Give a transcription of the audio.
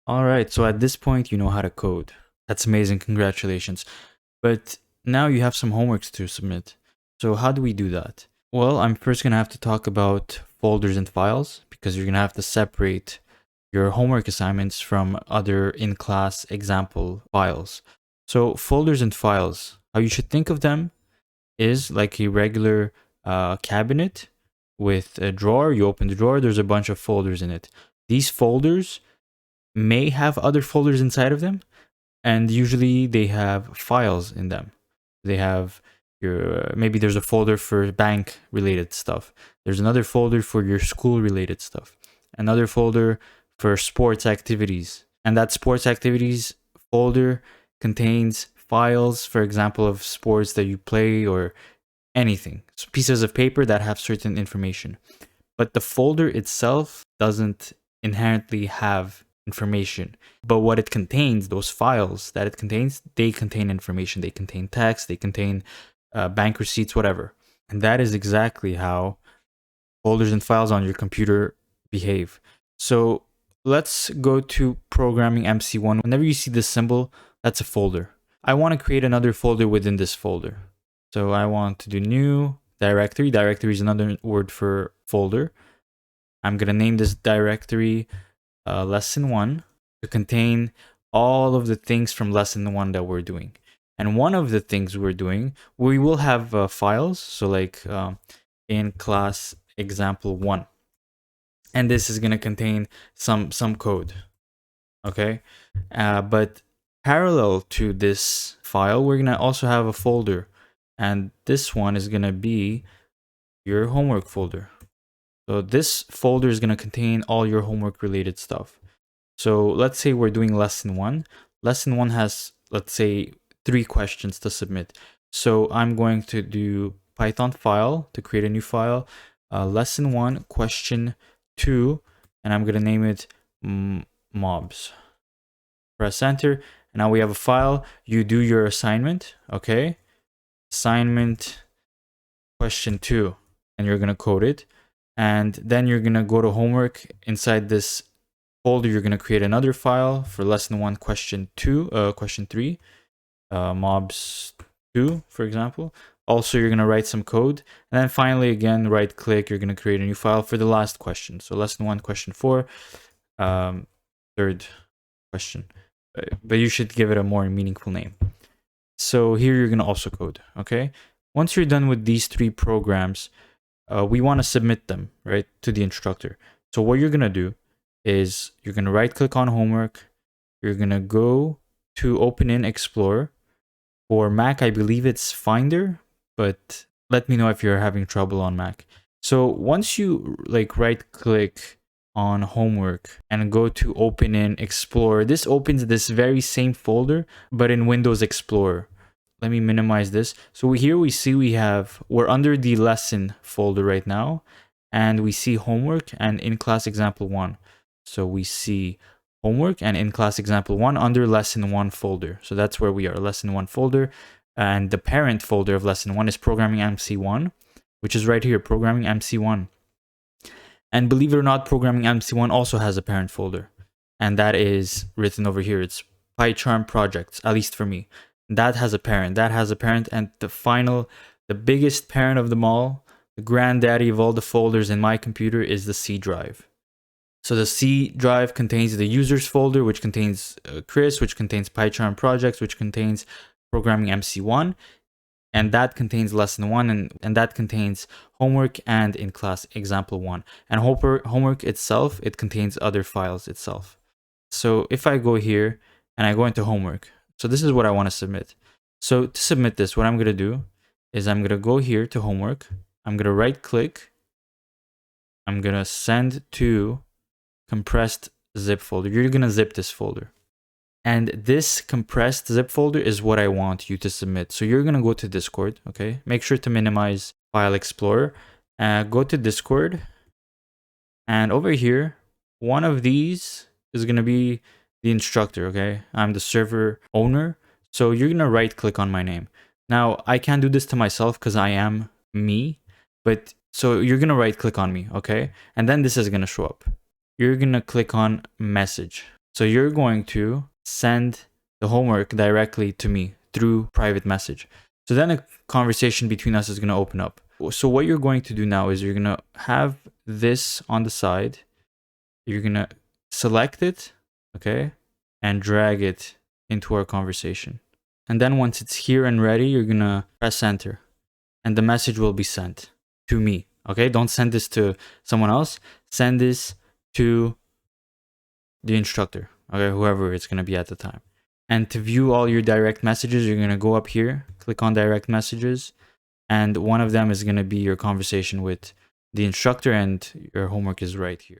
All right, so at this point, you know how to code. That's amazing, congratulations. But now you have some homeworks to submit. So how do we do that? Well, I'm first gonna have to talk about folders and files because you're gonna have to separate your homework assignments from other in-class example files. So folders and files, how you should think of them is like a regular cabinet with a drawer. You open the drawer, there's a bunch of folders in it. These folders may have other folders inside of them, and usually they have files in them. They have your maybe there's a folder for bank related stuff. There's another folder for your school related stuff. Another folder for sports activities. And that sports activities folder contains files, for example, of sports that you play or anything. So pieces of paper that have certain information. But the folder itself doesn't inherently have information. But what it contains, those files that it contains, they contain information. They contain text, they contain bank receipts, whatever. And that is exactly how folders and files on your computer behave. So let's go to programming MC1. Whenever you see this symbol, that's a folder. I want to create another folder within this folder. So I want to do new directory. Directory is another word for folder. I'm going to name this directory lesson 1 to contain all of the things from lesson 1 that we're doing. And one of the things we're doing, we will have files. So like in class example 1. And this is going to contain some code. Okay. But parallel to this file, we're going to also have a folder. And this one is going to be your homework folder. So this folder is going to contain all your homework related stuff. So let's say we're doing lesson 1. Lesson 1 has, let's say, 3 questions to submit. So I'm going to do Python file to create a new file. Lesson 1, question 2, and I'm going to name it mobs. Press enter, and now we have a file. You do your assignment, okay? Assignment question 2, and you're going to code it. And then you're going to go to homework. Inside this folder, you're going to create another file for lesson 1, question 3, mobs 2, for example. Also, you're going to write some code. And then finally, again, right click, you're going to create a new file for the last question. So lesson 1, question 4, third question. But you should give it a more meaningful name. So here you're going to also code, okay? Once you're done with these 3 programs, we want to submit them, right, to the instructor. So what you're going to do is you're going to right click on homework. You're going to go to Open in Explorer. For Mac, I believe it's Finder, but let me know if you're having trouble on Mac. So once you like right click on homework and go to Open in Explorer, this opens this very same folder, but in Windows Explorer. Let me minimize this. So here we see we're under the lesson folder right now, and we see homework and in class example 1. So we see homework and in class example 1 under lesson 1 folder. So that's where we are, lesson 1 folder. And the parent folder of lesson 1 is programming MC1, which is right here, programming MC1. And believe it or not, programming MC1 also has a parent folder. And that is written over here. It's PyCharm projects, at least for me. That has a parent, and the biggest parent of them all, the granddaddy of all the folders in my computer is the C drive. So the C drive contains the users folder, which contains Chris, which contains PyCharm projects, which contains programming MC1, and that contains lesson 1, and that contains homework and in class example 1. And homework itself, it contains other files itself. So if I go here and I go into homework, so this is what I want to submit. So to submit this, what I'm going to do is I'm going to go here to homework. I'm going to right click. I'm going to send to compressed zip folder. You're going to zip this folder. And this compressed zip folder is what I want you to submit. So you're going to go to Discord, okay? Make sure to minimize File Explorer. Go to Discord. And over here, one of these is going to be the instructor, okay? I'm the server owner. So you're going to right click on my name. Now, I can't do this to myself because I am me. But so you're going to right click on me, okay? And then this is going to show up. You're going to click on message. So you're going to send the homework directly to me through private message. So then a conversation between us is going to open up. So what you're going to do now is you're going to have this on the side. You're going to select it, okay, and drag it into our conversation. And then once it's here and ready, you're going to press enter and the message will be sent to me. Okay, don't send this to someone else. Send this to the instructor, okay, whoever it's going to be at the time. And to view all your direct messages, you're going to go up here, click on direct messages, and one of them is going to be your conversation with the instructor, and your homework is right here.